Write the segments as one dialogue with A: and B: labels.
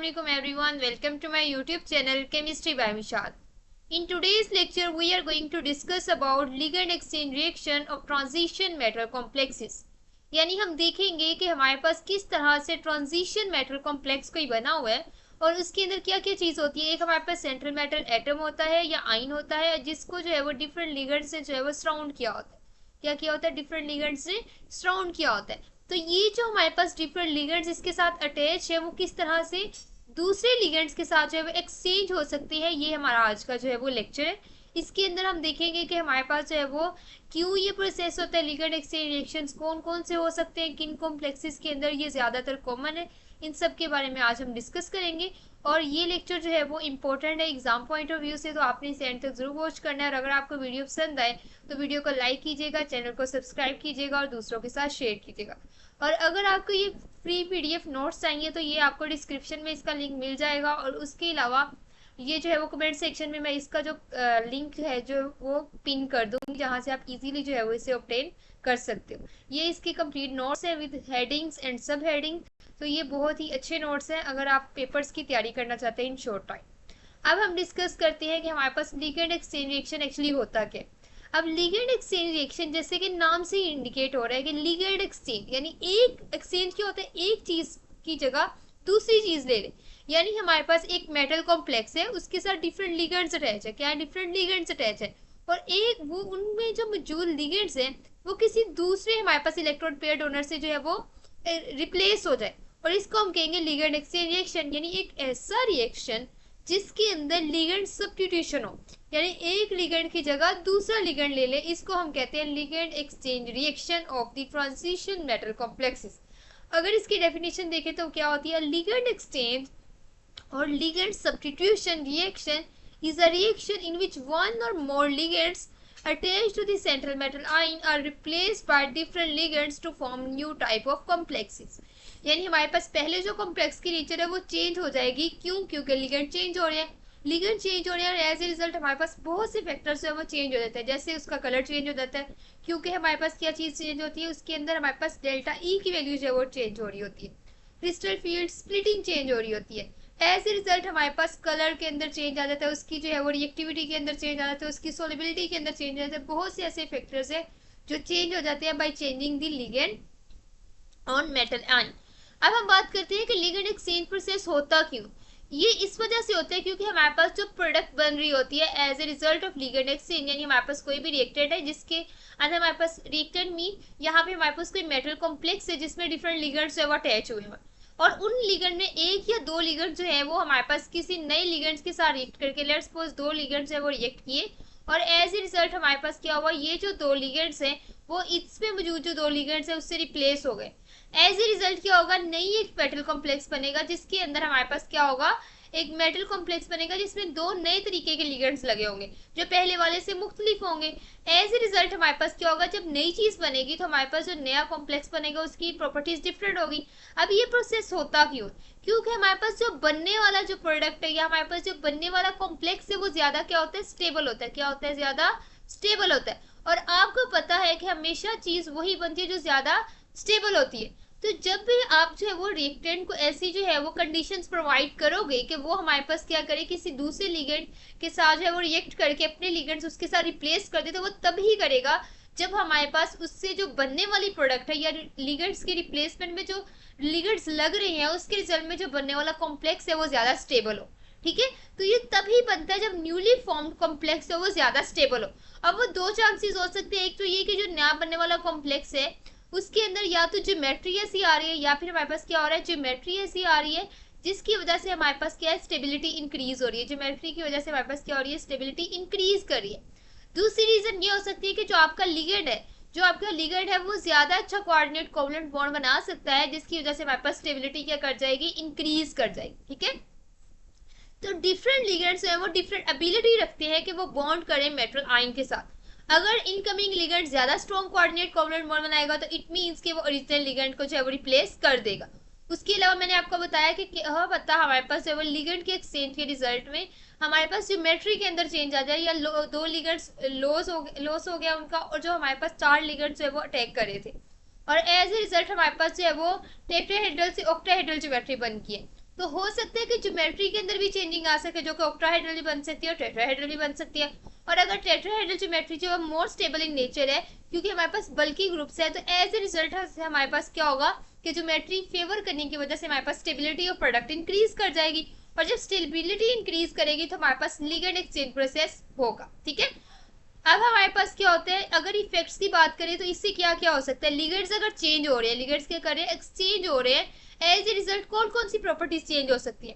A: Assalamualaikum everyone. Welcome to my YouTube channel Chemistry by Mishal. In today's lecture, we are going to discuss about ligand exchange reaction of transition metal complexes. यानी हम देखेंगे कि हमारे पास किस तरह से transition metal complex कोई बना हुआ है और उसके अंदर क्या क्या चीज होती है। एक हमारे पास सेंट्रल मेटल एटम होता है या आइन होता है जिसको जो है वो डिफरेंट लिगेंड से जो है वो सराउंड किया होता है। क्या किया होता है? डिफरेंट लिगेंड से सराउंड किया होता है। तो ये जो हमारे पास डिफरेंट लिगेंड्स इसके साथ अटैच है वो किस तरह से दूसरे लिगेंड्स के साथ जो है वो एक्सचेंज हो सकती है, ये हमारा आज का जो है वो लेक्चर है। इसके अंदर हम देखेंगे कि हमारे पास जो है वो क्यों ये प्रोसेस होता है, लिगेंड एक्सचेंज रिएक्शंस कौन कौन से हो सकते हैं, किन कॉम्प्लेक्सेस के अंदर ये ज्यादातर कॉमन है, इन सब के बारे में आज हम डिस्कस करेंगे। और ये लेक्चर जो है वो इम्पोर्टेंट है एग्जाम पॉइंट ऑफ व्यू से, तो आपने इसे एंड तक जरूर वॉच करना है। और अगर आपको वीडियो पसंद आए तो वीडियो को लाइक कीजिएगा, चैनल को सब्सक्राइब कीजिएगा और दूसरों के साथ शेयर कीजिएगा। और अगर आपको ये फ्री पीडीएफ नोट्स चाहिए तो ये आपको डिस्क्रिप्शन में इसका लिंक मिल जाएगा। और उसके अलावा ये जो है वो कमेंट सेक्शन में मैं इसका जो लिंक है जो वो पिन कर दूंगी, जहाँ से आप इजीली जो है वो इसे ऑब्टेन कर सकते हो। ये इसके कंप्लीट नोट्स है विद हेडिंग्स एंड सब हेडिंग। तो ये बहुत ही अच्छे नोट्स हैं अगर आप पेपर्स की तैयारी करना चाहते हैं इन शॉर्ट टाइम। अब हम डिस्कस करते हैं कि हमारे पास लिगेंड एक्सचेंज रिएक्शन एक्चुअली होता क्या है। अब लिगेंड एक्सचेंज रिएक्शन जैसे कि नाम से ही इंडिकेट हो रहा है कि लिगेंड एक्सचेंज यानी एक एक्सचेंज क्या होता है, एक चीज की जगह दूसरी चीज ले ले। यानी हमारे पास एक मेटल कॉम्प्लेक्स है, उसके साथ डिफरेंट लिगेंड्स अटैच है। क्या है? डिफरेंट लिगेंड्स अटैच है। और एक वो उनमें जो मौजूद लिगेंड्स हैं वो किसी दूसरे हमारे पास इलेक्ट्रॉन पेयर डोनर से जो है वो रिप्लेस हो जाए, और इसको हम कहेंगे लिगेंड एक्सचेंज रिएक्शन। यानी एक ऐसा रिएक्शन जिसके अंदर लिगेंड सब्स्टिट्यूशन हो, यानी एक लिगेंड की जगह दूसरा लिगेंड ले ले, इसको हम कहते हैं ligand exchange reaction of the transition metal complexes. अगर इसकी डेफिनेशन देखें तो क्या होती है? Ligand exchange or ligand substitution reaction is a reaction in which one or more ligands attached to the central metal ion are replaced by different ligands to form new type of complexes। यानी हमारे पास पहले जो complex की nature है वो change हो जाएगी। क्यों? क्योंकि लिगेंड चेंज हो रहे हैं, लिगेंड चेंज हो रहे हैं और एज ए रिजल्ट हमारे पास बहुत से फैक्टर्स है वो चेंज हो जाते हैं। जैसे उसका कलर चेंज हो जाता है, क्योंकि हमारे पास क्या चीज चेंज होती है, उसके अंदर हमारे पास डेल्टा ई की वैल्यू जो है वो चेंज हो रही होती है। क्रिस्टल फील्ड स्प्लिटिंग चेंज हो रही होती है। एज ए रिजल्ट हमारे पास कलर के अंदर चेंज आ जाता है, उसकी जो है वो रिएक्टिविटी के अंदर चेंज आ जाता है, उसकी सोलिबिलिटी के अंदर चेंज आ जाता है। बहुत से ऐसे फैक्टर्स है जो चेंज हो जाते हैं by changing the ligand on metal ion. अब हम बात करते हैं कि लिगेंड एक्सचेंज प्रोसेस होता क्यों। ये इस वजह से होता है क्योंकि हमारे पास जो प्रोडक्ट बन रही होती है as a result of ligand exchange, यानी हमारे पास कोई भी रिएक्टेंट है जिसके अंदर हमारे पास रिएक्टेंट मीन यहाँ पे हमारे पास कोई मेटल कॉम्प्लेक्स है जिसमें डिफरेंट लिगेंड्स है वो अटैच हुए हैं, और उन लिगेंड में एक या दो लिगेंड जो है वो हमारे पास किसी नए लिगेंड्स के साथ रिएक्ट करके, लेट्स सपोज दो लिगेंड्स है वो रिएक्ट किए, और एज ए रिजल्ट हमारे पास क्या हुआ, ये जो दो लिगेंड्स हैं वो इसमें मौजूद जो दो लिगेंड्स है उससे रिप्लेस हो गए। एज ए रिजल्ट क्या होगा, नई एक मेटल कॉम्प्लेक्स बनेगा जिसके अंदर हमारे पास क्या होगा, एक मेटल कॉम्प्लेक्स बनेगा जिसमें दो नए तरीके के लिगेंड्स लगे होंगे जो पहले वाले से मुख्तलिफ होंगे। एज ए रिजल्ट हमारे पास क्या होगा, जब नई चीज बनेगी तो हमारे पास जो नया कॉम्प्लेक्स बनेगा उसकी प्रॉपर्टीज डिफरेंट होगी। अब ये प्रोसेस होता क्यों? क्योंकि हमारे पास जो बनने वाला जो प्रोडक्ट है या हमारे पास जो बनने वाला कॉम्प्लेक्स है वो ज्यादा क्या होता है, स्टेबल होता है। क्या होता है? ज्यादा स्टेबल होता है। और आपको पता है कि हमेशा चीज वही बनती है जो ज्यादा स्टेबल होती है। तो जब भी आप जो है वो रिएक्टेंट को ऐसी जो है वो कंडीशंस प्रोवाइड करोगे कि वो हमारे पास क्या करे, किसी दूसरे लिगेंड के साथ जो है वो रिएक्ट करके अपने लिगेंड्स उसके साथ रिप्लेस कर दे, तो वो तभी करेगा जब हमारे पास उससे जो बनने वाली प्रोडक्ट है या लिगेंड्स के रिप्लेसमेंट में जो लिगेंड्स लग रहे हैं उसके रिजल्ट में जो बनने वाला कॉम्प्लेक्स है वो ज्यादा स्टेबल हो। ठीक है, तो ये तभी बनता है जब न्यूली फॉर्म्ड कॉम्प्लेक्स है वो ज्यादा स्टेबल हो। अब वो दो चांसेस हो सकते हैं, एक तो ये कि जो नया बनने वाला कॉम्प्लेक्स है उसके अंदर या तो ज्योमेट्री ऐसी आ रही है या फिर हमारे पास क्या हो रहा है, ज्योमेट्री ऐसी आ रही है जिसकी वजह से हमारे पास क्या है, स्टेबिलिटी इंक्रीज हो रही है। ज्योमेट्री की वजह से हमारे पास क्या हो रही है, स्टेबिलिटी इंक्रीज कर रही है। दूसरी रीजन ये हो सकती है कि जो आपका लिगेंड है वो ज्यादा अच्छा कोऑर्डिनेट कोवलेंट बॉन्ड बना सकता है जिसकी वजह से हमारे पास स्टेबिलिटी क्या कर जाएगी, इंक्रीज कर जाएगी। ठीक है, तो डिफरेंट लिगेंड्स है वो डिफरेंट एबिलिटी रखते हैं कि वो बॉन्ड करें मेटल आयन के साथ। अगर इनकमिंग लिगेंड ज्यादा स्ट्रॉन्ग कोऑर्डिनेट कोवलेंट बॉन्ड बनाएगा तो इट मींस कि वो ओरिजिनल लिगेंड को जो है वो रिप्लेस कर देगा। उसके अलावा मैंने आपको बताया कि पता हमारे पास जो है लिगेंड के एक्सचेंज के रिजल्ट में हमारे पास ज्योमेट्री के अंदर चेंज आ जाए या दो लिगेंड्स लॉस हो गया उनका, और जो हमारे पास चार लिगेंड्स है वो अटैक कर रहे थे, और एज ए रिजल्ट हमारे पास जो है वो टेट्राहेड्रल से ऑक्टाहेड्रल ज्योमेट्री बन गई है। तो हो सकता है कि ज्योमेट्री के अंदर भी चेंजिंग आ सके, जो कि ऑक्टाहेड्रल भी बन सकती है और टेट्राहेड्रल भी बन सकती है। और अगर टेट्राहेड्रल ज्योमेट्री जो है मोर स्टेबल इन नेचर है, क्योंकि हमारे पास बल्कि ग्रुप्स है, तो एज ए रिजल्ट हमारे पास क्या होगा कि ज्योमेट्री फेवर करने की वजह से हमारे पास स्टेबिलिटी ऑफ प्रोडक्ट इंक्रीज कर जाएगी, और जब स्टेबिलिटी इंक्रीज करेगी तो हमारे पास लिगेंड एक्सचेंज प्रोसेस होगा। ठीक है, अब हमारे पास क्या होता है, अगर इफेक्ट्स की बात करें तो इससे क्या क्या हो सकता है। लिगेंड्स अगर चेंज हो रहे हैं, लिगेंड्स क्या कर रहे हैं, एक्सचेंज हो रहे हैं, एज ए रिजल्ट कौन कौन सी प्रॉपर्टीज चेंज हो सकती है।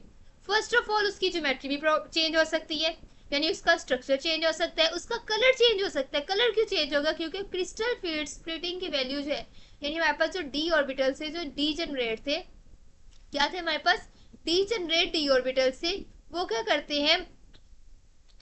A: फर्स्ट ऑफ ऑल उसकी ज्योमेट्री भी चेंज हो सकती है, यानी उसका स्ट्रक्चर चेंज हो सकता है, उसका कलर चेंज हो सकता है। कलर क्यों चेंज होगा, क्योंकि क्रिस्टल फील्ड स्प्लिटिंग की वैल्यू जो है, यानी हमारे पास जो डी ऑर्बिटल से जो डी जनरेट थे, क्या थे हमारे पास, डी जनरेट डी ऑर्बिटल से, वो क्या करते हैं,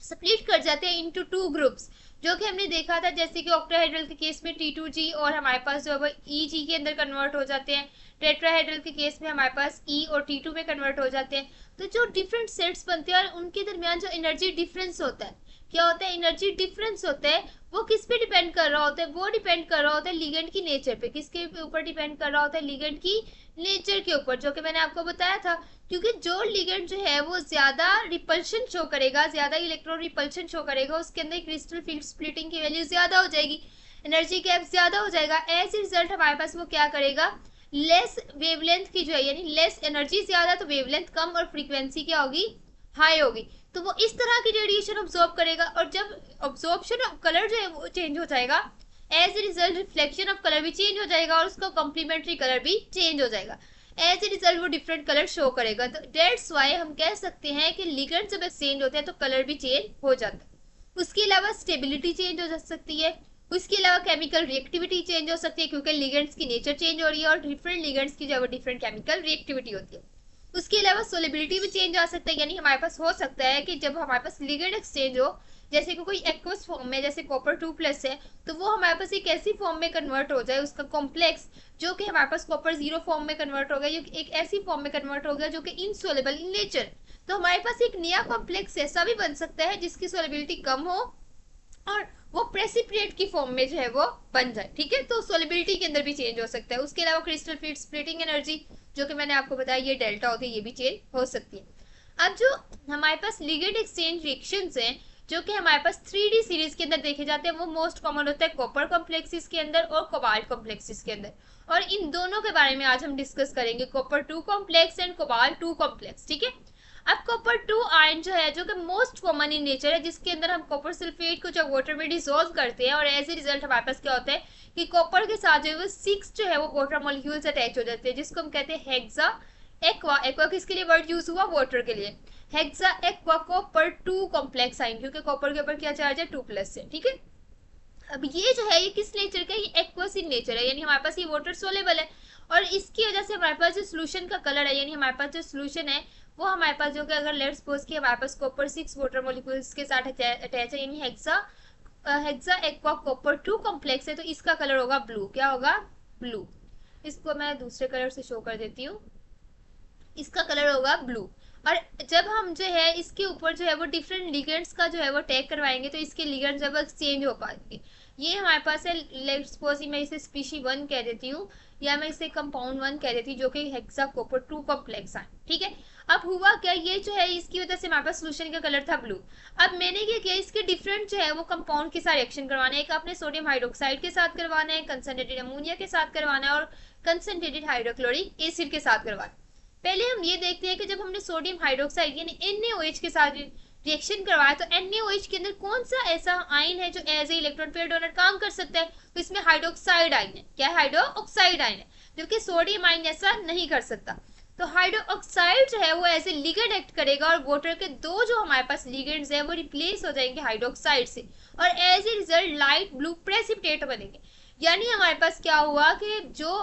A: स्प्लिट कर जाते हैं इनटू टू ग्रुप्स, जो कि हमने देखा था जैसे कि ऑक्टाहेड्रल के केस में T2G और हमारे पास जो है EG के अंदर कन्वर्ट हो जाते हैं, टेट्राहेड्रल के केस में हमारे पास E और T2 में कन्वर्ट हो जाते हैं। तो जो डिफरेंट सेट्स बनते हैं और उनके दरमियान जो एनर्जी डिफरेंस होता है, क्या होता है, एनर्जी डिफरेंस होता है, वो किस पे डिपेंड कर रहा होता है, वो डिपेंड कर रहा होता है लिगेंड की नेचर पे। किसके ऊपर डिपेंड कर रहा होता है, लिगेंड की नेचर के ऊपर, जो कि मैंने आपको बताया था। क्योंकि जो लिगेंड जो है वो ज्यादा रिपल्शन शो करेगा, ज्यादा इलेक्ट्रॉन रिपल्शन शो करेगा, उसके अंदर क्रिस्टल फील्ड स्प्लिटिंग की वैल्यू ज्यादा हो जाएगी, एनर्जी गैप ज्यादा हो जाएगा। एज ए रिजल्ट हमारे पास वो क्या करेगा, लेस वेवलेंथ की जो है, यानी लेस एनर्जी ज्यादा तो वेवलेंथ कम और फ्रीक्वेंसी क्या होगी, हाई होगी। तो वो इस तरह की रेडिएशन ऑब्जॉर्व करेगा, और जब ऑब्जॉर्प्शन ऑफ कलर जो है वो चेंज हो जाएगा, as a result reflection of colour भी चेंज हो जाएगा, और उसका कॉम्प्लीमेंट्री कलर भी चेंज हो जाएगा। एज ए रिजल्ट वो डिफरेंट कलर शो करेगा। तो डेट्स वाई हम कह सकते हैं कि लिगेंड जब एक्सचेंज होते हैं तो कलर भी चेंज हो जाता है। उसके अलावा स्टेबिलिटी चेंज हो सकती है, उसके अलावा केमिकल रिएक्टिविटी चेंज हो सकती है, क्योंकि लिगेंड्स की नेचर चेंज हो रही है और डिफरेंट लिगेंड्स की जो है डिफरेंट केमिकल रिएक्टिविटी होती है। उसके अलावा सोलिबिलिटी भी चेंज आ सकता है, यानी हमारे पास हो सकता है कि जब हमारे पास लिगेंड एक्सचेंज हो, जैसे कि कोई एक्वस फॉर्म में, जैसे कॉपर 2+ है, तो वो हमारे पास एक ऐसी फॉर्म में कन्वर्ट हो जाए, उसका कॉम्प्लेक्स जो कि हमारे पास कॉपर 0 फॉर्म में कन्वर्ट हो गया, एक ऐसी फॉर्म में कन्वर्ट हो गया जो कि इनसोलेबल इन नेचर। तो हमारे पास एक नया कॉम्प्लेक्स ऐसा भी बन सकता है जिसकी सोलिबिलिटी कम हो और वो प्रेसिपिटेट की फॉर्म में जो है वो बन जाए। ठीक है, तो सोलिबिलिटी के अंदर भी चेंज हो सकता है। उसके अलावा क्रिस्टल फील्ड स्प्लिटिंग एनर्जी, जो कि मैंने आपको बताया ये डेल्टा होती है, ये भी चेंज हो सकती है। अब जो हमारे पास लिगेंड एक्सचेंज रिएक्शंस हैं, जो कि हमारे पास 3D सीरीज के अंदर देखे जाते हैं, वो मोस्ट कॉमन होता है कॉपर कॉम्प्लेक्सेस के अंदर और कोबाल्ट कॉम्प्लेक्सेस के अंदर, और इन दोनों के बारे में आज हम डिस्कस करेंगे, copper 2 complex and cobalt 2 complex. ठीक है, अब कॉपर 2 आयन जो है, जो कि मोस्ट कॉमन इन नेचर है, जिसके अंदर हम कॉपर सल्फेट को जब वाटर में डिसॉल्व करते हैं, और एज ए रिजल्ट हमारे पास क्या होता है कि कॉपर के साथ जो है वो 6 जो है वो वाटर मॉलिक्यूल्स अटैच हो जाते हैं, जिसको हम कहते हैं हेक्सा एक्वा। एक्वा किसके लिए वर्ड यूज हुआ, वाटर के लिए। Hexa aqua copper 2 complex ion, क्योंकि कॉपर के ऊपर क्या चार्ज है, 2+ है। ठीक है, अब ये जो है ये किस नेचर का, ये एक्वस इन नेचर है, यानी हमारे पास ये वाटर सोलेबल है, और इसकी वजह से हमारे पास जो सोल्यूशन का कलर है, यानी हमारे पास जो सोल्यूशन है वो हमारे पास जो कि अगर लेट्स सपोज कि हमारे पास कॉपर 6 वाटर मॉलिक्यूल्स के साथ अटैच है, यानी हेक्सा एक्वा कॉपर 2 कॉम्प्लेक्स है, तो इसका कलर होगा ब्लू। क्या होगा, ब्लू। इसको मैं दूसरे कलर से शो कर देती हूँ, इसका कलर होगा ब्लू। और जब हम जो है इसके ऊपर जो है वो डिफरेंट लिगेंड्स का जो है वो टैग करवाएंगे, तो इसके लिगेंड्स जब एक्सचेंज हो पाएंगे। ये हमारे पास है, लेट्स सपोज मैं इसे स्पीशी 1 कह देती हूँ, या मैं इसे कंपाउंड 1 कह देती हूँ, जो कि हेक्सा कॉपर 2 कॉम्प्लेक्स है। ठीक है, अब हुआ क्या, ये जो है इसकी वजह से हमारे पास सोल्यूशन का कलर था ब्लू। अब मैंने क्या किया, इसके डिफरेंट जो है वो कंपाउंड के साथ रिएक्शन करवाना है। एक आपने सोडियम हाइड्रोक्साइड के साथ करवाना है, कंसनट्रेटेड अमोनिया के साथ करवाना है, और कंसनट्रेटेड हाइड्रोक्लोरिक एसिड के साथ करवाना है। पहले हम ये देखते हैं कि जब हमने सोडियम हाइड्रोक्साइड यानी NaOH के साथ रिएक्शन करवाया, तो NaOH के अंदर कौन सा ऐसा आयन है जो as a electron pair donor काम कर सकता है, तो इसमें हाइड्रोक्साइड आयन है। क्या है, हाइड्रोक्साइड आयन है, जबकि सोडियम आयन ऐसा नहीं कर सकता। तो हाइड्रोक्साइड जो है वो ऐसे लिगेंड एक्ट करेगा, और वाटर के दो जो हमारे पास लिगेंड्स है वो रिप्लेस हो जाएंगे हाइड्रोक्साइड से, और as a result light blue precipitate बनेंगे। यानी हमारे पास क्या हुआ कि जो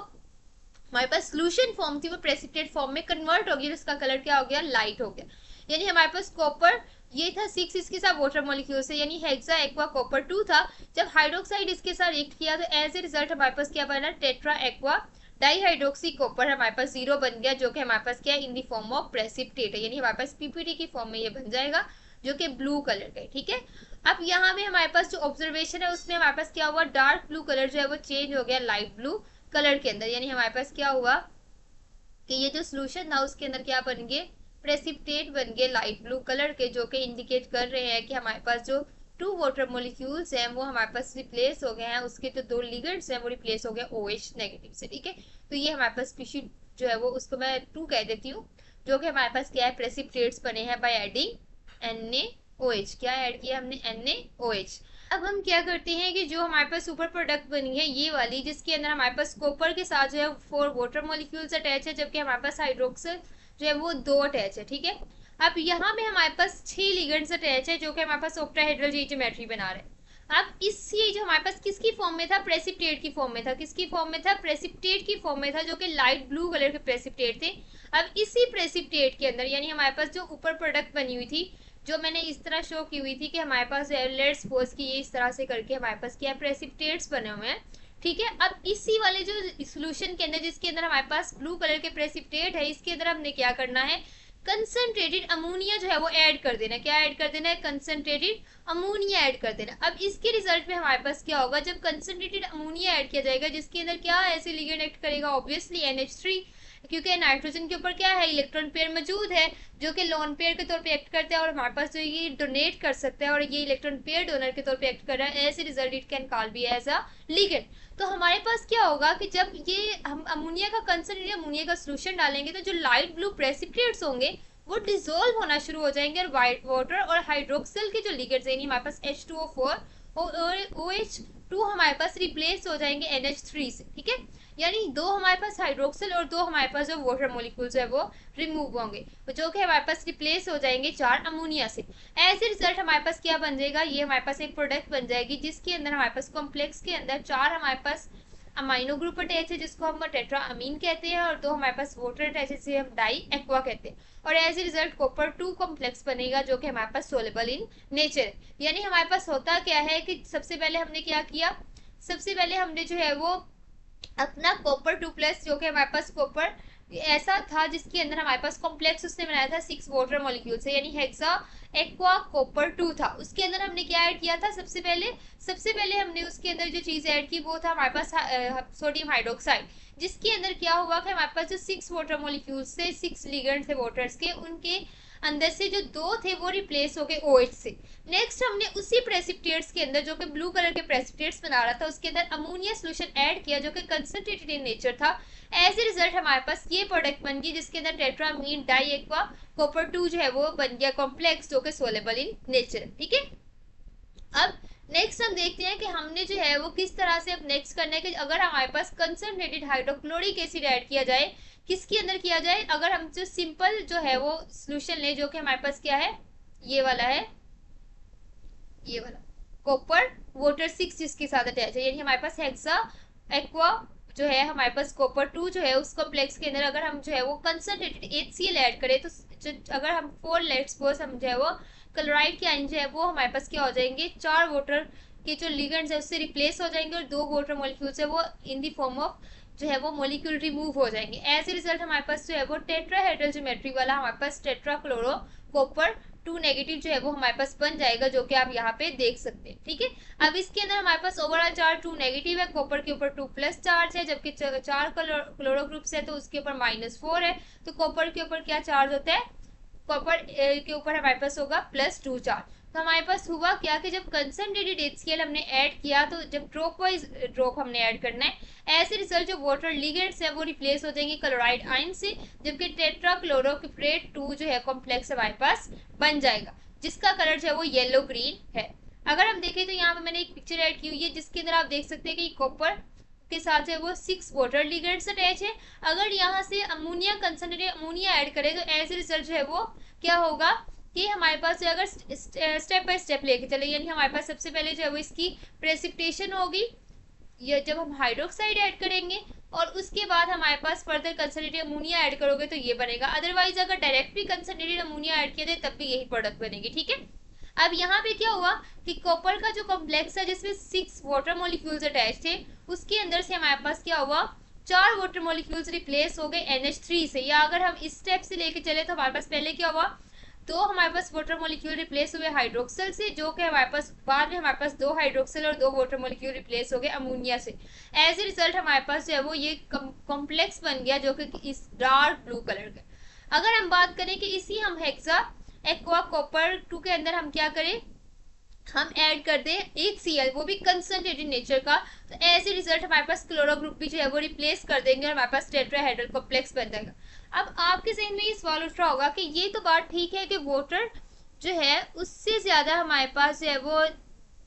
A: हमारे पास सोल्यूशन फॉर्म थी वो प्रेसिपिटेट फॉर्म में कन्वर्ट हो गई, उसका कलर क्या हो गया, लाइट हो गया। यानी हमारे पास कॉपर ये था 6, इसके साथ वाटर मॉलिक्यूल से, यानी हेक्सा एक्वा कॉपर 2 था। जब हाइड्रोक्साइड इसके साथ रिएक्ट किया तो एज ए रिजल्ट हमारे पास क्या बना, टेट्रा एक्वा डाइहाइड्रोक्सी कॉपर हमारे पास 0 बन गया, जो कि हमारे पास क्या है, इन दी फॉर्म ऑफ प्रेसिपिटेट है, यानी हमारे पास PPT की फॉर्म में ये बन जाएगा, जो कि ब्लू कलर का है। ठीक है, अब यहाँ में हमारे पास जो ऑब्जर्वेशन है उसमें हमारे पास क्या हुआ, डार्क ब्लू कलर जो है वो चेंज हो गया लाइट ब्लू कलर के अंदर, यानी हमारे पास क्या हुआ, कि ये जो सोल्यूशन था उसके अंदर क्या बन गए, प्रेसिपिटेट बन गए लाइट ब्लू कलर के, जो कि इंडिकेट कर रहे हैं कि हमारे पास जो 2 वाटर मोलिक्यूल्स हैं वो हमारे पास रिप्लेस हो गए हैं, उसके जो 2 लिगेंड्स हैं वो रिप्लेस हो गए OH नेगेटिव से। ठीक है, तो ये हमारे पास स्पीशीज जो है वो उसको मैं 2 कह देती हूँ, जो कि हमारे पास क्या है, प्रेसिपिटेट्स बने हैं बाय एडिंग NaOH। क्या ऐड किया हमने, NaOH। अब हम क्या करते हैं कि जो हमारे पास सुपर प्रोडक्ट बनी है ये वाली, जिसके अंदर हमारे पास कॉपर के साथ जो है 4 वाटर मॉलिक्यूल्स अटैच है, जबकि हमारे पास हाइड्रोक्सिल जो है वो 2 अटैच है। ठीक है, अब यहाँ पे हमारे पास 6 लिगेंड्स अटैच है, जो कि हमारे पास ऑक्टाहेड्रल ज्योमेट्री बना रहे हैं। अब इस ये जो हमारे पास किसकी फॉर्म में था, प्रेसिपिटेट की फॉर्म में था। किसकी फॉर्म में था, प्रेसिपिटेट की फॉर्म में था, जो कि लाइट ब्लू कलर के प्रेसिपिटेट थे। अब इसी प्रेसिपिटेट के अंदर यानी हमारे पास जो ऊपर प्रोडक्ट बनी हुई थी, जो मैंने इस तरह शो की हुई थी कि हमारे पास लेट्स सपोज कि ये इस तरह से करके हमारे पास क्या प्रेसिपिटेट्स बने हुए हैं। ठीक है, अब इसी वाले जो सॉल्यूशन के अंदर, जिसके अंदर हमारे पास ब्लू कलर के प्रेसिपिटेट है, इसके अंदर हमने क्या करना है, कंसंट्रेटेड अमोनिया जो है वो ऐड कर देना। क्या ऐड कर देना है, कंसंट्रेटेड अमोनिया ऐड कर देना। अब इसके रिजल्ट में हमारे पास क्या होगा, जब कंसंट्रेटेड अमोनिया ऐड किया जाएगा, जिसके अंदर क्या ऐसे लिगेंड एक्ट करेगा, ऑब्वियसली NH3, क्योंकि नाइट्रोजन के ऊपर क्या है, इलेक्ट्रॉन पेयर मौजूद है, जो कि लोन पेयर के तौर पे एक्ट करता है, और हमारे पास जो ये डोनेट कर सकता है और ये इलेक्ट्रॉन पेयर डोनर के तौर पे एक्ट कर रहा है, ऐसे result it can call be as a ligand. तो हमारे पास क्या होगा कि जब ये हम अमोनिया का कंसंट्रेटेड अमोनिया का सोल्यूशन डालेंगे, तो जो लाइट ब्लू प्रेसिपिटेट्स होंगे वो डिसॉल्व होना शुरू हो जाएंगे, और वाइट वाटर और हाइड्रोक्सिल के जो लिगेंड्स हैं हमारे पास H2O4 और OH2 हमारे पास रिप्लेस हो जाएंगे NH3 से। ठीक है, यानी 2 हमारे पास हाइड्रोक्सिल और 2 हमारे पास जो वाटर मोलिक्यूल्स है वो रिमूव होंगे, जो कि हमारे पास रिप्लेस हो जाएंगे 4 अमोनिया से। ऐसे रिजल्ट हमारे पास क्या बन जाएगा, ये हमारे पास एक प्रोडक्ट बन जाएगी, जिसके अंदर हमारे पास कॉम्प्लेक्स के अंदर 4 हमारे पास अमाइनो ग्रुप अटैच है, जिसको हम टेट्रा अमीन कहते हैं, और 2 हमारे पास वाटर अटैच है, जिसे हम डाई एक्वा कहते हैं। और as a result copper 2 complex बनेगा, जो कि हमारे पास सोलेबल इन नेचर। यानी हमारे पास होता क्या है कि सबसे पहले हमने क्या किया, सबसे पहले हमने जो है वो अपना कॉपर 2+ जो कि हमारे पास कॉपर ऐसा था जिसके अंदर हमारे पास कॉम्प्लेक्स उसने बनाया था 6 वाटर मॉलिक्यूल से, यानी हेक्सा एक्वा कॉपर 2 था। उसके अंदर हमने क्या ऐड किया था, सबसे पहले हमने उसके अंदर जो चीज ऐड की वो था हमारे पास सोडियम हाइड्रोक्साइड, जिसके अंदर क्या हुआ कि हमारे पास जो 6 वाटर मॉलिक्यूल्स थे, 6 लिगेंड थे वाटर्स के, उनके अंदर से जो 2 थे वो रिप्लेस हो गए OH से। नेक्स्ट हमने उसी प्रेसिपिटेट्स के अंदर, जो कि ब्लू कलर के प्रेसिपिटेट्स बना रहा था, उसके अंदर अमोनिया सोल्यूशन ऐड किया, जो कि कंसंट्रेटेड इन नेचर था। एज ए रिजल्ट हमारे पास ये प्रोडक्ट बन गई, जिसके अंदर टेट्रामीन डाई एक्वा कॉपर 2 जो है वो बन गया कॉम्प्लेक्स, जो कि सोलेबल इन नेचर। ठीक है, अब नेक्स्ट हम देखते हैं कि हमने जो है वो किस तरह से अब नेक्स्ट करना है कि अगर हमारे पास कंसंट्रेटेड हाइड्रोक्लोरिक एसिड ऐड किया जाए, किसके अंदर किया जाए, अगर हम जो सिंपल जो है वो सोल्यूशन ले, जो कि हमारे पास क्या है, ये वाला है, ये वाला कॉपर वाटर 6 जिसके साथ अटैच है, यानी हमारे पास हेक्सा एक्वा जो है हमारे पास कॉपर 2 जो है उस कॉम्प्लेक्स के अंदर अगर हम जो है वो कंसंट्रेटेड HCl ऐड करें, तो अगर हम 4 लेट्स सपोज हम जो है वो क्लोराइड के आयन जो है वो हमारे पास क्या हो जाएंगे, 4 वाटर के जो लिगेंड्स है उससे रिप्लेस हो जाएंगे, और 2 वाटर मॉलिक्यूल्स है वो इन दी फॉर्म ऑफ जो है वो मॉलिक्यूल रिमूव हो जाएंगे। एज ए रिजल्ट हमारे पास जो है वो टेट्राहेड्रल ज्योमेट्री वाला हमारे पास टेट्रा क्लोरो कॉपर 2 नेगेटिव जो है वो हमारे पास बन जाएगा, जो कि आप यहाँ पे देख सकते हैं। ठीक है, अब इसके अंदर हमारे पास ओवरऑल चार्ज 2 नेगेटिव है, कॉपर के ऊपर 2+ चार्ज है, जबकि 4 क्लोरो ग्रुप्स है तो उसके ऊपर -4 है। तो कॉपर के ऊपर क्या चार्ज होता है, कॉपर के ऊपर हमारे पास होगा +2 चार्ज। तो हमारे पास हुआ क्या कि जब कंसंट्रेटेड HCl हमने ऐड किया, तो जब ड्रॉप वाइज ड्रॉप हमने ऐड करना है, ऐसे रिजल्ट जो वाटर लिगेंड्स है वो रिप्लेस हो जाएंगे क्लोराइड आयन से, जबकि टेट्रा क्लोरोक्लोरेट 2 जो है कॉम्प्लेक्स हमारे पास बन जाएगा, जिसका कलर जो है वो येलो ग्रीन है। अगर हम देखें तो यहाँ पे मैंने एक पिक्चर ऐड की हुई है, जिसके अंदर आप देख सकते हैं कि कॉपर के साथ है वो 6 वाटर लिगेंड्स अटैच है। अगर यहाँ से अमोनिया कंसंट्रेटेड अमोनिया ऐड करें, तो ऐसे रिजल्ट जो है वो क्या होगा कि हमारे पास अगर स्टेप बाय स्टेप लेके चले, यानी हमारे पास सबसे पहले जो है वो इसकी प्रेसिपिटेशन होगी, ये जब हम हाइड्रोक्साइड ऐड करेंगे, और उसके बाद हमारे पास फर्दर कंसंट्रेटेड अमोनिया ऐड करोगे तो ये बनेगा। अदरवाइज अगर डायरेक्ट भी कंसंट्रेटेड अमोनिया ऐड किया जाए तब भी यही प्रोडक्ट बनेगी। ठीक है, अब यहाँ पे क्या हुआ कि कॉपर का जो कॉम्प्लेक्स है जिसमें 6 वाटर मॉलिक्यूल्स अटैच थे, उसके अंदर से हमारे पास क्या हुआ, 4 वाटर मॉलिक्यूल्स रिप्लेस हो गए NH3 से। या अगर हम इस स्टेप से लेके चले तो हमारे पास पहले क्या हुआ, दो हमारे पास वाटर मॉलिक्यूल रिप्लेस हुए हाइड्रोक्सल से, जो कि हमारे पास बाद में हमारे पास दो हाइड्रोक्सल और दो वाटर मॉलिक्यूल रिप्लेस हो गए अमोनिया से। एज ए रिजल्ट हमारे पास जो है वो ये कॉम्प्लेक्स बन गया जो कि इस डार्क ब्लू कलर का। अगर हम बात करें कि इसी हम हेक्सा एक्वा कॉपर 2 के अंदर हम क्या करें, हम ऐड कर दें एक Cl, वो भी कंसंट्रेटेड नेचर का, तो ऐसे रिजल्ट हमारे पास क्लोरो ग्रुप भी जो है वो रिप्लेस कर देंगे और हमारे पास टेट्राहेड्रल कॉम्प्लेक्स बन जाएगा। अब आपके जहन में ये सवाल उठ रहा होगा कि ये तो बात ठीक है कि वाटर जो है उससे ज्यादा हमारे पास जो है वो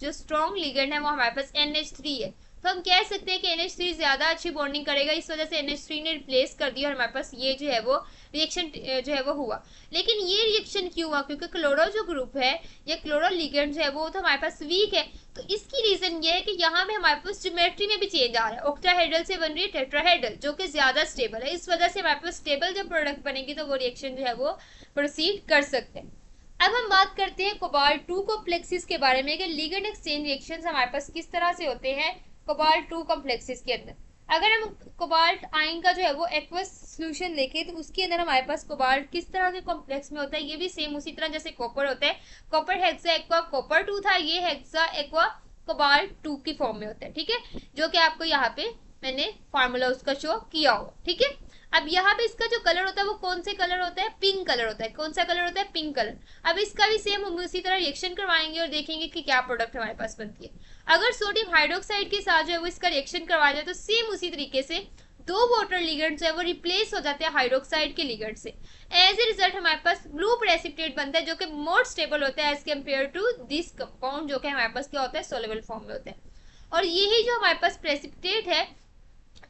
A: जो स्ट्रॉन्ग लिगेंड है वो हमारे पास NH3 है, तो हम कह सकते हैं कि NH3 ज्यादा अच्छी बॉन्डिंग करेगा, इस वजह से NH3 ने रिप्लेस कर दिया और हमारे पास ये जो है वो रिएक्शन जो है वो हुआ। लेकिन ये रिएक्शन क्यों हुआ, क्योंकि क्लोरो जो ग्रुप है या क्लोरो लिगेंड जो है वो तो हमारे पास वीक है, तो इसकी रीजन ये है कि यहाँ पे हमारे पास ज्योमेट्री में भी चेंज आ रहा है, ऑक्टाहेड्रल से बन रही है टेट्राहेड्रल जो कि ज्यादा स्टेबल है, इस वजह से हमारे पास स्टेबल जब प्रोडक्ट बनेगी तो वो रिएक्शन जो है वो प्रोसीड कर सकते हैं। अब हम बात करते हैं कोबाल्ट 2 कॉम्प्लेक्सेस के बारे में कि लिगेंड एक्सचेंज रिएक्शंस हमारे पास किस तरह से होते हैं कोबाल्ट 2 कॉम्प्लेक्सेस के अंदर। अगर हम कोबाल्ट आयन का जो है वो एक्वस सॉल्यूशन लेके तो उसके अंदर हमारे पास कोबाल्ट किस तरह के कॉम्प्लेक्स में होता है, ये भी सेम उसी तरह जैसे कॉपर होता है, कॉपर हेक्सा एक्वा कॉपर 2 था, ये हेक्सा एक्वा कोबाल्ट 2 की फॉर्म में होता है, ठीक है, जो कि आपको यहाँ पे मैंने फार्मूला उसका शो किया होगा, ठीक है। अब यहाँ पे इसका जो कलर होता है वो कौन से कलर होता है, पिंक कलर होता है, कौन सा कलर होता है, पिंक कलर। अब इसका भी सेम हम उसी तरह रिएक्शन करवाएंगे और देखेंगे कि क्या प्रोडक्ट हमारे पास बनती है। अगर सोडियम हाइड्रोक्साइड के साथ जो है वो इसका रिएक्शन करवाया जाए तो सेम उसी तरीके से दो वाटर लिगेंड्स है वो रिप्लेस हो जाते हैं हाइड्रोक्साइड के लिगेंड से। एज ए रिजल्ट हमारे पास ब्लू प्रेसिपिटेट बनता है जो कि मोर स्टेबल होता है as compare to this compound, जो कि हमारे पास क्या होता है, सोलेबल फॉर्म में होता है। और यही जो हमारे पास प्रेसिपिटेट है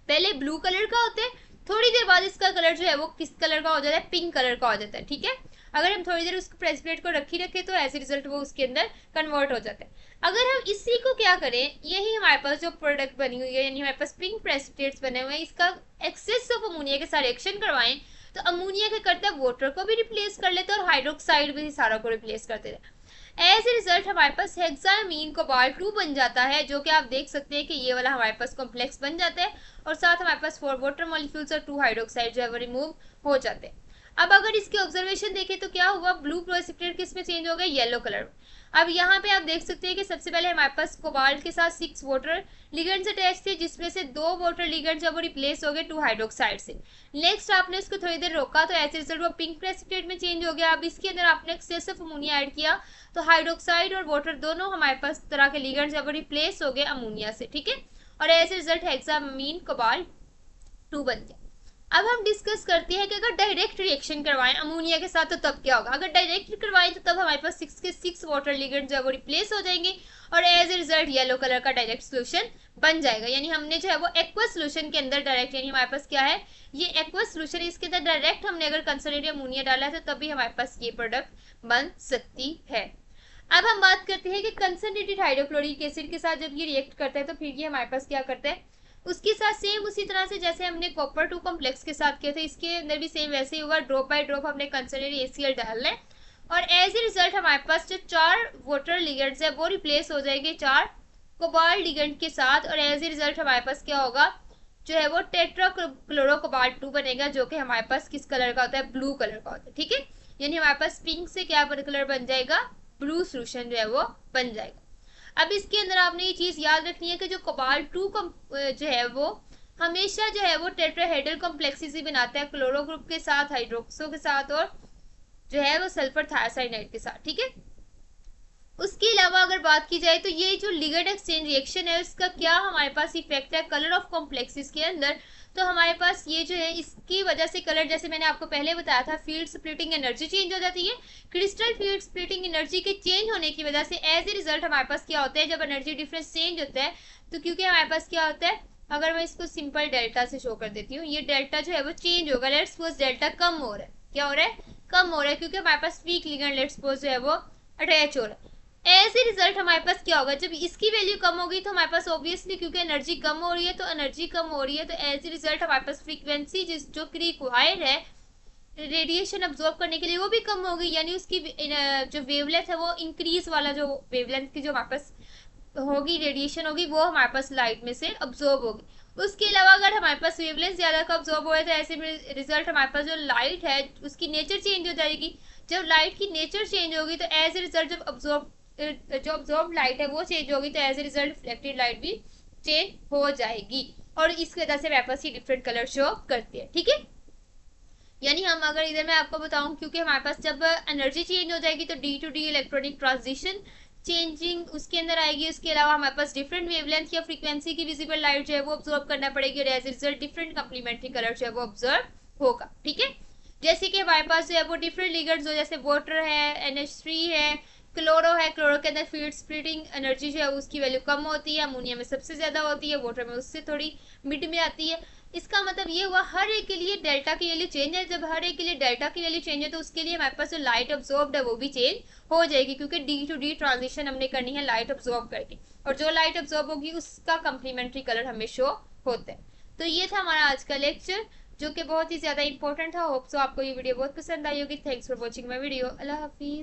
A: पहले ब्लू कलर का होता है, थोड़ी देर बाद इसका कलर जो है वो किस कलर का हो जाता है, पिंक कलर का हो जाता है, ठीक है। अगर हम थोड़ी देर उसको प्रेसिपिटेट को रखे तो ऐसे रिजल्ट वो उसके अंदर कन्वर्ट हो जाता है। अगर हम इसी को क्या करें, यही हमारे पास जो प्रोडक्ट बनी हुई है यानी हमारे पास पिंक प्रेसिपिटेट्स बने हुए हैं, इसका एक्सेस ऑफ अमोनिया के साथ रिएक्शन करवाएं तो अमोनिया क्या करता है, वाटर को भी रिप्लेस कर लेता है और हाइड्रोक्साइड भी सारा को रिप्लेस कर देता है। एज ए रिजल्ट हमारे पास हेक्सामीन कोबाल्ट 2 बन जाता है, जो कि आप देख सकते हैं कि ये वाला हमारे पास कॉम्प्लेक्स बन जाता है और साथ हमारे पास 4 वाटर मॉलिक्यूल्स और 2 हाइड्रोक्साइड जो है वो रिमूव हो जाते हैं। अब अगर इसके ऑब्जर्वेशन देखें तो क्या हुआ, ब्लू प्रेसिपिटेट किस में चेंज हो गया, येलो कलर। अब यहाँ पे आप देख सकते हैं कि सबसे पहले हमारे पास कोबाल्ट के साथ 6 वाटर लिगेंड्स अटैच थे, जिसमें से 2 वाटर लिगेंड्स जब वो रिप्लेस हो गए 2 हाइड्रोक्साइड से। नेक्स्ट आपने इसको थोड़ी देर रोका तो ऐसे रिजल्ट वो पिंक प्रेसिपिटेट में चेंज हो गया। अब इसके अंदर आपने एक्सेस ऑफ अमोनिया ऐड किया तो हाइड्रोक्साइड और वाटर दोनों हमारे पास तरह के लिगेंड्स जब वो रिप्लेस हो गए अमोनिया से, ठीक है, और ऐसे रिजल्ट हेक्सामीन कोबाल्ट 2 बन गया। अब हम डिस्कस करते हैं कि अगर डायरेक्ट रिएक्शन करवाएं अमोनिया के साथ तो तब क्या होगा। अगर डायरेक्ट करवाएं तो तब हमारे पास 6 के 6 वाटर लिगेंड जो है वो रिप्लेस हो जाएंगे और as a result yellow colour का डायरेक्ट सोल्यूशन बन जाएगा। यानी हमने जो है वो एक्वस सोल्यूशन के अंदर डायरेक्ट, यानी हमारे पास क्या है, ये एक्वस सोल्यूशन, इसके अंदर डायरेक्ट हमने अगर कंसंट्रेटेड अमोनिया डाला है तो तभी हमारे पास ये प्रोडक्ट बन सकती है। अब हम बात करते हैं कि कंसंट्रेटेड हाइड्रोक्लोरिक एसिड के साथ जब ये रिएक्ट करता है तो फिर ये हमारे पास क्या करता है, उसके साथ सेम उसी तरह से जैसे हमने कॉपर 2 कॉम्प्लेक्स के साथ किया था इसके अंदर भी सेम वैसे ही होगा, ड्रॉप बाय ड्रॉप हमने कंसंट्रेटेड ACl डालना है और एज ए रिजल्ट हमारे पास जो 4 वाटर लिगेंड्स है वो रिप्लेस हो जाएंगे 4 कोबाल्ट लिगेंड के साथ और एज ए रिजल्ट हमारे पास क्या होगा, जो है वो टेट्रा क्लोरो कोबाल्ट 2 बनेगा, जो कि हमारे पास किस कलर का होता है, ब्लू कलर का होता है, ठीक है। यानी हमारे पास पिंक से क्या कलर बन जाएगा, ब्लू सोल्यूशन जो है वो बन जाएगा। अब इसके अंदर आपने ये चीज याद रखनी है कि जो कोबाल्ट 2 जो है वो हमेशा जो है वो टेट्राहेड्रल कॉम्प्लेक्सेस ही बनाता है क्लोरो ग्रुप के साथ, हाइड्रोक्सो के साथ और जो है वो सल्फर थायोसाइनाइड के साथ, ठीक है। उसके अलावा अगर बात की जाए तो ये जो लिगेंड एक्सचेंज रिएक्शन है उसका क्या हमारे पास इफेक्ट है कलर ऑफ कॉम्प्लेक्सेस के अंदर, तो हमारे पास ये जो है इसकी वजह से कलर, जैसे मैंने आपको पहले बताया था, फील्ड स्प्लिटिंग एनर्जी चेंज हो जाती है। क्रिस्टल फील्ड स्प्लिटिंग एनर्जी के चेंज होने की वजह से एज ए रिजल्ट हमारे पास क्या होता है, जब एनर्जी डिफरेंस चेंज होता है तो क्योंकि हमारे पास क्या होता है, अगर मैं इसको सिंपल डेल्टा से शो कर देती हूँ, ये डेल्टा जो है वो चेंज होगा, लेट्स सपोज डेल्टा कम हो रहा है, क्या हो रहा है, कम हो रहा है, क्योंकि हमारे पास वीक लिगेंड लेट्स सपोज जो है वो अटैच हो रहा है। एज ए रिजल्ट हमारे पास क्या होगा, जब इसकी वैल्यू कम होगी तो हमारे पास ऑब्वियसली क्योंकि एनर्जी कम हो रही है तो एनर्जी कम हो रही है तो एज ए रिजल्ट हमारे पास फ्रीक्वेंसी जो रिक्वायर्ड है रेडिएशन अब्जॉर्ब करने के लिए वो भी कम होगी, यानी उसकी जो वेवलेंथ है वो इंक्रीज वाला जो वेवलेंथ की जो हमारे पास होगी रेडिएशन होगी वो हमारे पास लाइट में से अब्जॉर्ब होगी। उसके अलावा अगर हमारे पास वेवलेंथ ज्यादा का अब्जॉर्ब हो तो ऐसे रिजल्ट हमारे पास जो लाइट है उसकी नेचर चेंज हो जाएगी, जब लाइट की नेचर चेंज होगी तो एज ए रिजल्ट जो ऑब्जॉर्ब लाइट है वो चेंज होगी, तो as a result reflected light भी चेंज हो जाएगी, और इसकी वजह से वेपर्स की डिफरेंट कलर शो करती है। ठीक है, यानी हम अगर इधर मैं आपको बताऊं, क्योंकि हमारे पास जब एनर्जी चेंज हो जाएगी तो D to D electronic transition changing उसके अंदर आएगी। उसके अलावा हमारे पास डिफरेंट वेवलेंथ या फ्रीक्वेंसी की विजिबल लाइट जो है वो ऑब्जर्व करना पड़ेगी, और as a result different complementary colour जो है वो ऑब्जर्व होगा। ठीक है, जैसे कि हमारे पास जो है वो डिफरेंट लिगेंड्स हो, जैसे वाटर है, NH3 है, क्लोरो है, क्लोरो के अंदर फीड स्प्लिटिंग एनर्जी जो है उसकी वैल्यू कम होती है, अमोनिया में सबसे ज्यादा होती है, वाटर में उससे थोड़ी मिड में आती है। इसका मतलब ये हुआ हर एक के लिए डेल्टा की वैल्यू चेंज है। जब हर एक के लिए डेल्टा की वैल्यू चेंज है तो उसके लिए हमारे पास जो लाइट ऑब्जॉर्ब्ड है वो भी चेंज हो जाएगी, क्योंकि डी टू डी ट्रांजिशन हमने करनी है लाइट ऑब्जॉर्ब करके, और जो लाइट ऑब्जॉर्ब होगी उसका कंप्लीमेंट्री कलर हमें शो होता है। तो ये था हमारा आज का लेक्चर, जो कि बहुत ही ज्यादा इंपॉर्टेंट था। होप सो आपको ये वीडियो बहुत पसंद आई होगी। Thanks for watching my video. Allah Hafiz.